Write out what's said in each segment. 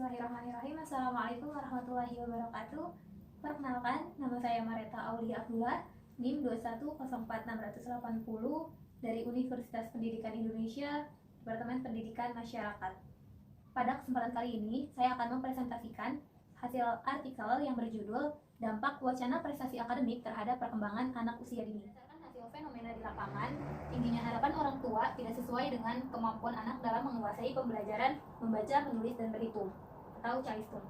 Bismillahirrahmanirrahim. Assalamualaikum warahmatullahi wabarakatuh. Perkenalkan, nama saya Mareta Aulia Abdullah, NIM 2104680 dari Universitas Pendidikan Indonesia, Departemen Pendidikan Masyarakat. Pada kesempatan kali ini, saya akan mempresentasikan hasil artikel yang berjudul Dampak Wacana Prestasi Akademik Terhadap Perkembangan Anak Usia Dini. Berdasarkan hasil fenomena di lapangan, tingginya harapan orang tua tidak sesuai dengan kemampuan anak dalam menguasai pembelajaran membaca, menulis, dan berhitung atau calistung.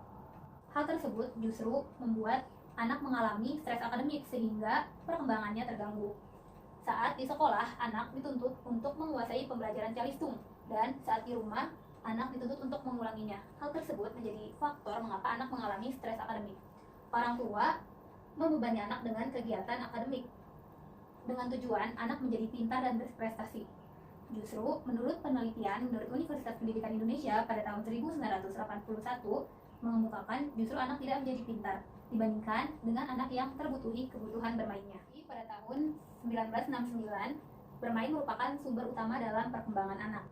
Hal tersebut justru membuat anak mengalami stres akademik sehingga perkembangannya terganggu. Saat di sekolah, anak dituntut untuk menguasai pembelajaran calistung, dan saat di rumah, anak dituntut untuk mengulanginya. Hal tersebut menjadi faktor mengapa anak mengalami stres akademik. Orang tua membebani anak dengan kegiatan akademik dengan tujuan anak menjadi pintar dan berprestasi. Justru menurut penelitian menurut Universitas Pendidikan Indonesia pada tahun 1981 mengemukakan justru anak tidak menjadi pintar dibandingkan dengan anak yang terbutuhi kebutuhan bermainnya. Pada tahun 1969, bermain merupakan sumber utama dalam perkembangan anak.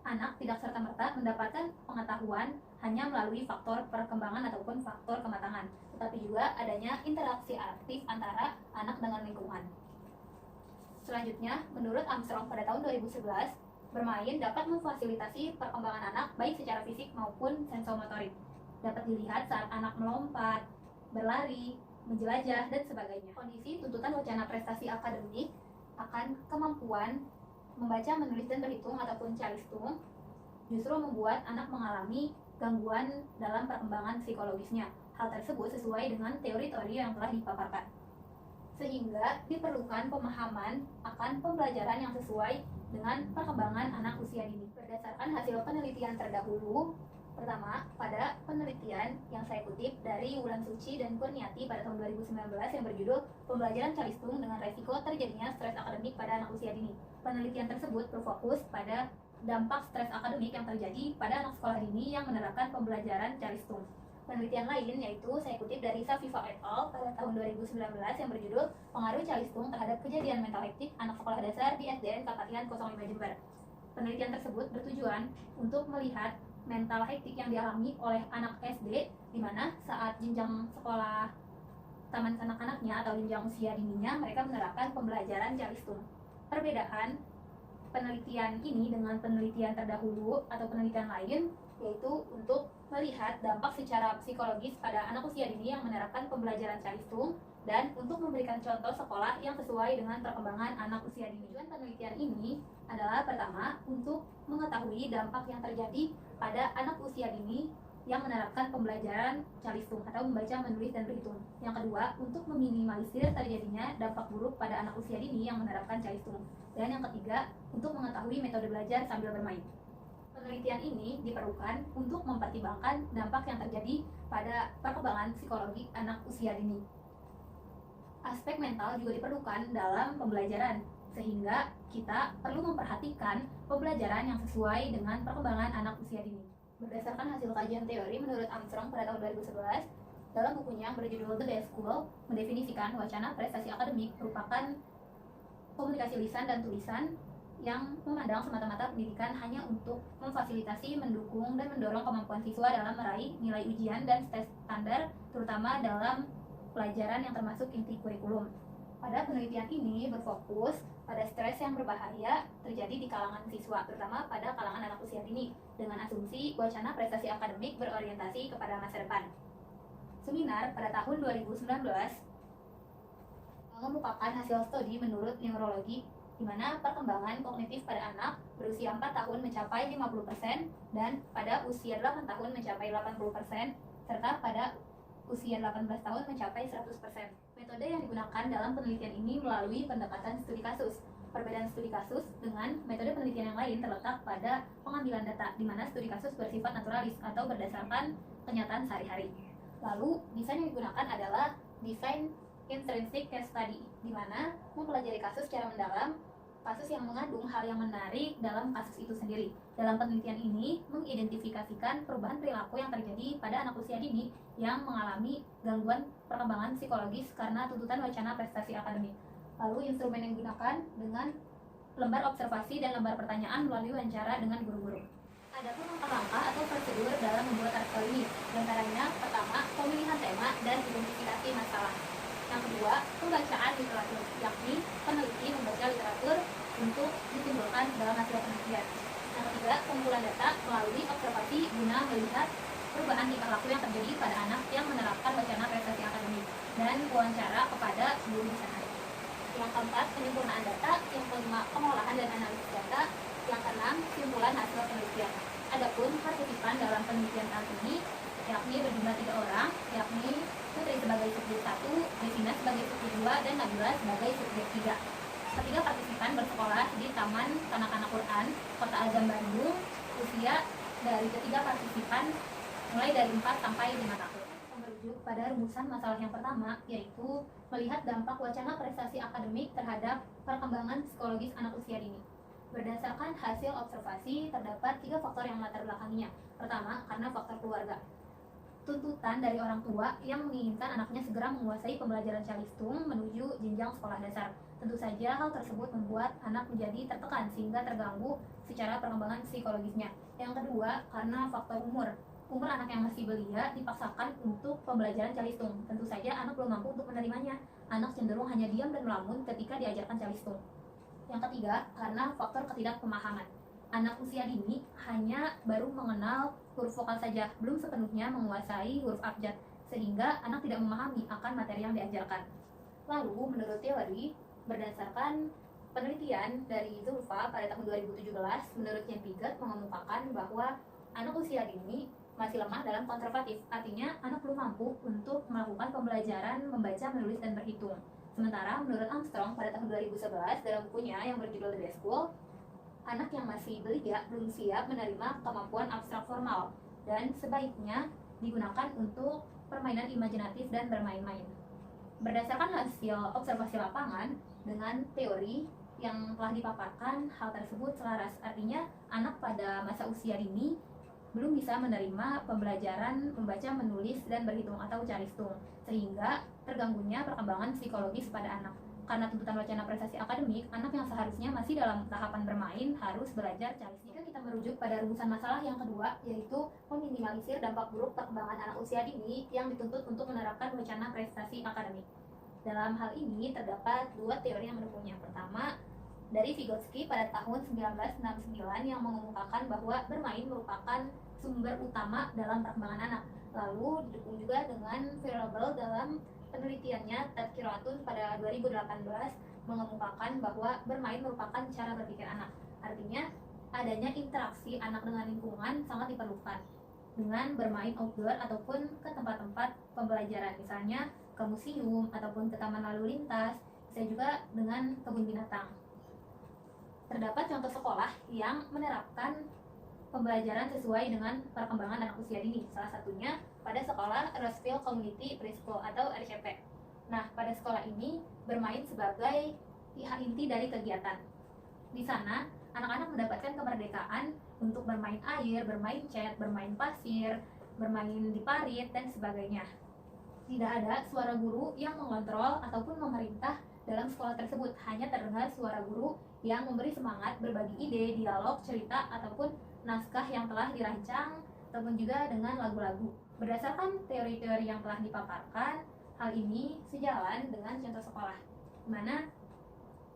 Anak tidak serta-merta mendapatkan pengetahuan hanya melalui faktor perkembangan ataupun faktor kematangan, tetapi juga adanya interaksi aktif antara anak dengan lingkungan. Selanjutnya, menurut Armstrong pada tahun 2011, bermain dapat memfasilitasi perkembangan anak baik secara fisik maupun sensomotorik. Dapat dilihat saat anak melompat, berlari, menjelajah, dan sebagainya. Kondisi tuntutan wacana prestasi akademik akan kemampuan membaca, menulis, dan berhitung ataupun calistung justru membuat anak mengalami gangguan dalam perkembangan psikologisnya. Hal tersebut sesuai dengan teori-teori yang telah dipaparkan. Sehingga diperlukan pemahaman akan pembelajaran yang sesuai dengan perkembangan anak usia dini. Berdasarkan hasil penelitian terdahulu, pertama, pada penelitian yang saya kutip dari Wulan Suci dan Kurniati pada tahun 2019 yang berjudul Pembelajaran Calistung dengan Resiko Terjadinya Stres Akademik pada Anak Usia Dini. Penelitian tersebut berfokus pada dampak stres akademik yang terjadi pada anak sekolah dini yang menerapkan pembelajaran calistung. Penelitian lain yaitu saya kutip dari Safifa et al. Pada tahun 2019 yang berjudul Pengaruh Calistung Terhadap Kejadian Mental Hektik Anak Sekolah Dasar di SDN Kapatihan 05 Jember. Penelitian tersebut bertujuan untuk melihat mental hektik yang dialami oleh anak SD, di mana saat jenjang sekolah taman kanak-kanaknya atau jenjang usia dininya mereka menerapkan pembelajaran calistung. Perbedaan penelitian ini dengan penelitian terdahulu atau penelitian lain yaitu untuk melihat dampak secara psikologis pada anak usia dini yang menerapkan pembelajaran calistung dan untuk memberikan contoh sekolah yang sesuai dengan perkembangan anak usia dini. Tujuan penelitian ini adalah pertama, untuk mengetahui dampak yang terjadi pada anak usia dini yang menerapkan pembelajaran calistung atau membaca, menulis, dan berhitung. Yang kedua, untuk meminimalisir terjadinya dampak buruk pada anak usia dini yang menerapkan calistung. Dan yang ketiga, untuk mengetahui metode belajar sambil bermain. Penelitian ini diperlukan untuk mempertimbangkan dampak yang terjadi pada perkembangan psikologi anak usia dini. Aspek mental juga diperlukan dalam pembelajaran, sehingga kita perlu memperhatikan pembelajaran yang sesuai dengan perkembangan anak usia dini. Berdasarkan hasil kajian teori menurut Armstrong pada tahun 2011, dalam bukunya yang berjudul The Best School, mendefinisikan wacana prestasi akademik merupakan komunikasi lisan dan tulisan yang memandang semata-mata pendidikan hanya untuk memfasilitasi, mendukung, dan mendorong kemampuan siswa dalam meraih nilai ujian dan tes standar, terutama dalam pelajaran yang termasuk inti kurikulum. Pada penelitian ini berfokus pada stres yang berbahaya terjadi di kalangan siswa, terutama pada kalangan anak usia dini, dengan asumsi wacana prestasi akademik berorientasi kepada masa depan. Seminar pada tahun 2019 mengemukakan hasil studi menurut neurologi, di mana perkembangan kognitif pada anak berusia 4 tahun mencapai 50% dan pada usia 8 tahun mencapai 80%, serta pada usia 18 tahun mencapai 100%. Metode yang digunakan dalam penelitian ini melalui pendekatan studi kasus. Perbedaan studi kasus dengan metode penelitian yang lain terletak pada pengambilan data, di mana studi kasus bersifat naturalis atau berdasarkan kenyataan sehari-hari. Lalu, desain yang digunakan adalah desain intrinsic case study, di mana mempelajari kasus secara mendalam, kasus yang mengandung hal yang menarik dalam kasus itu sendiri. Dalam penelitian ini mengidentifikasikan perubahan perilaku yang terjadi pada anak usia dini yang mengalami gangguan perkembangan psikologis karena tuntutan wacana prestasi akademik. Lalu instrumen yang digunakan dengan lembar observasi dan lembar pertanyaan melalui wawancara dengan guru-guru. Adapun langkah-langkah atau prosedur dalam membuat artikel ini melihat perubahan tingkah laku yang terjadi pada anak yang menerapkan wacana prestasi akademik dan wawancara kepada guru di sana. Yang keempat, penyempurnaan data. Yang kelima, pengolahan dan analisis data. Yang keenam, kesimpulan hasil penelitian. Adapun partisipan dalam penelitian kali ini yakni berjumlah 3 orang, yakni Putri sebagai subjek 1, Desina sebagai subjek 2, dan Nabila sebagai subjek 3. Ketiga partisipan bersekolah di Taman Kanak-Kanak Quran, Kota Azam, Bandung. Usia dari ketiga partisipan mulai dari 4 sampai 5 tahun. Merujuk pada rumusan masalah yang pertama, yaitu melihat dampak wacana prestasi akademik terhadap perkembangan psikologis anak usia dini. Berdasarkan hasil observasi, terdapat 3 faktor yang melatar belakanginya. Pertama, karena faktor keluarga. Tuntutan dari orang tua yang menginginkan anaknya segera menguasai pembelajaran calistung menuju jenjang sekolah dasar. Tentu saja hal tersebut membuat anak menjadi tertekan sehingga terganggu secara perkembangan psikologisnya. Yang kedua, karena faktor umur. Umur anak yang masih belia dipaksakan untuk pembelajaran calistung. Tentu saja anak belum mampu untuk menerimanya. Anak cenderung hanya diam dan melamun ketika diajarkan calistung. Yang ketiga, karena faktor ketidakpemahaman. Anak usia dini hanya baru mengenal huruf vokal saja, belum sepenuhnya menguasai huruf abjad, sehingga anak tidak memahami akan materi yang diajarkan. Lalu, menurut teori, berdasarkan penelitian dari Zulfa pada tahun 2017, menurut Jen Piaget mengemukakan bahwa anak usia dini masih lemah dalam konservatif, artinya anak belum mampu untuk melakukan pembelajaran membaca, menulis, dan berhitung. Sementara menurut Armstrong pada tahun 2011 dalam bukunya yang berjudul The Best School, anak yang masih belia belum siap menerima kemampuan abstrak formal dan sebaiknya digunakan untuk permainan imajinatif dan bermain-main. Berdasarkan hasil observasi lapangan dengan teori yang telah dipaparkan, hal tersebut selaras. Artinya anak pada masa usia dini belum bisa menerima pembelajaran membaca, menulis, dan berhitung atau calistung, sehingga terganggunya perkembangan psikologis pada anak. Karena tuntutan wacana prestasi akademik, anak yang seharusnya masih dalam tahapan bermain harus belajar calistung. Jika kita merujuk pada rumusan masalah yang kedua, yaitu meminimalisir dampak buruk perkembangan anak usia dini yang dituntut untuk menerapkan wacana prestasi akademik. Dalam hal ini terdapat 2 teori yang mendukungnya. Pertama, dari Vygotsky pada tahun 1969 yang mengemukakan bahwa bermain merupakan sumber utama dalam perkembangan anak. Lalu didukung juga dengan Variable dalam penelitiannya Tadkiratun pada 2018 mengemukakan bahwa bermain merupakan cara berpikir anak. Artinya adanya interaksi anak dengan lingkungan sangat diperlukan dengan bermain outdoor ataupun ke tempat-tempat pembelajaran, misalnya ke museum ataupun ke taman lalu lintas, bisa juga dengan kebun binatang. Terdapat contoh sekolah yang menerapkan pembelajaran sesuai dengan perkembangan anak usia dini. Salah satunya pada sekolah Rosefield Community Preschool atau RCP. Nah, pada sekolah ini bermain sebagai pihak inti dari kegiatan. Di sana, anak-anak mendapatkan kemerdekaan untuk bermain air, bermain cat, bermain pasir, bermain di parit, dan sebagainya. Tidak ada suara guru yang mengontrol ataupun memerintah dalam sekolah tersebut. Hanya terdengar suara guru yang memberi semangat, berbagi ide, dialog, cerita, ataupun naskah yang telah dirancang, ataupun juga dengan lagu-lagu. Berdasarkan teori-teori yang telah dipaparkan, hal ini sejalan dengan contoh sekolah, di mana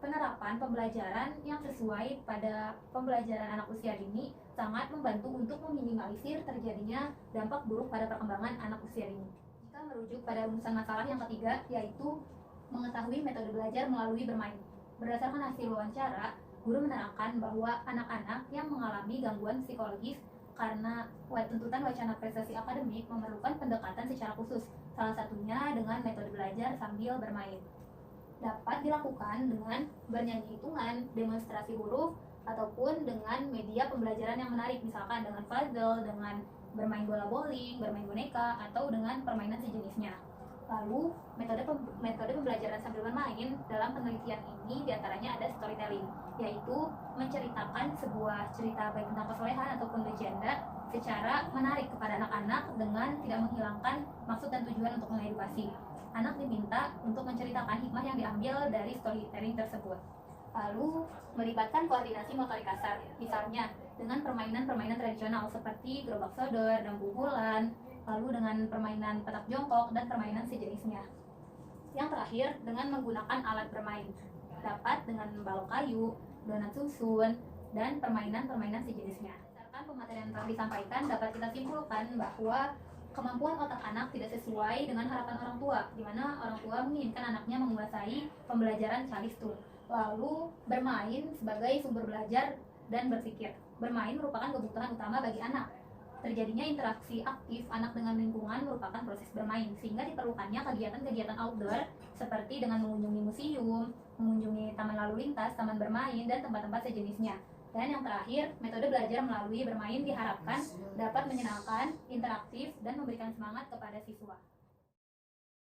penerapan pembelajaran yang sesuai pada pembelajaran anak usia dini sangat membantu untuk meminimalisir terjadinya dampak buruk pada perkembangan anak usia dini. Jika merujuk pada rumusan masalah yang ketiga, yaitu mengetahui metode belajar melalui bermain. Berdasarkan hasil wawancara, guru menerangkan bahwa anak-anak yang mengalami gangguan psikologis karena tuntutan wacana prestasi akademik memerlukan pendekatan secara khusus, salah satunya dengan metode belajar sambil bermain. Dapat dilakukan dengan bernyanyi hitungan, demonstrasi huruf, ataupun dengan media pembelajaran yang menarik, misalkan dengan puzzle, dengan bermain bola bowling, bermain boneka, atau dengan permainan sejenisnya. Lalu, metode pembelajaran sambil bermain dalam penelitian ini diantaranya ada storytelling, yaitu menceritakan sebuah cerita baik tentang kesolehan ataupun legenda secara menarik kepada anak-anak dengan tidak menghilangkan maksud dan tujuan untuk mengedukasi. Anak diminta untuk menceritakan hikmah yang diambil dari storytelling tersebut. Lalu, melibatkan koordinasi motorik kasar, misalnya dengan permainan-permainan tradisional seperti gerobak sodor, dambu bulan, lalu dengan permainan petak jongkok dan permainan sejenisnya. Yang terakhir, dengan menggunakan alat bermain, dapat dengan balok kayu, donat susun, dan permainan-permainan sejenisnya. Berdasarkan pematerian yang telah disampaikan, dapat kita simpulkan bahwa kemampuan otak anak tidak sesuai dengan harapan orang tua, di mana orang tua menginginkan anaknya menguasai pembelajaran calistung, lalu bermain sebagai sumber belajar dan berpikir. Bermain merupakan kebutuhan utama bagi anak. Terjadinya interaksi aktif anak dengan lingkungan merupakan proses bermain, sehingga diperlukannya kegiatan-kegiatan outdoor seperti dengan mengunjungi museum, mengunjungi taman lalu lintas, taman bermain, dan tempat-tempat sejenisnya. Dan yang terakhir, metode belajar melalui bermain diharapkan dapat menyenangkan, interaktif, dan memberikan semangat kepada siswa.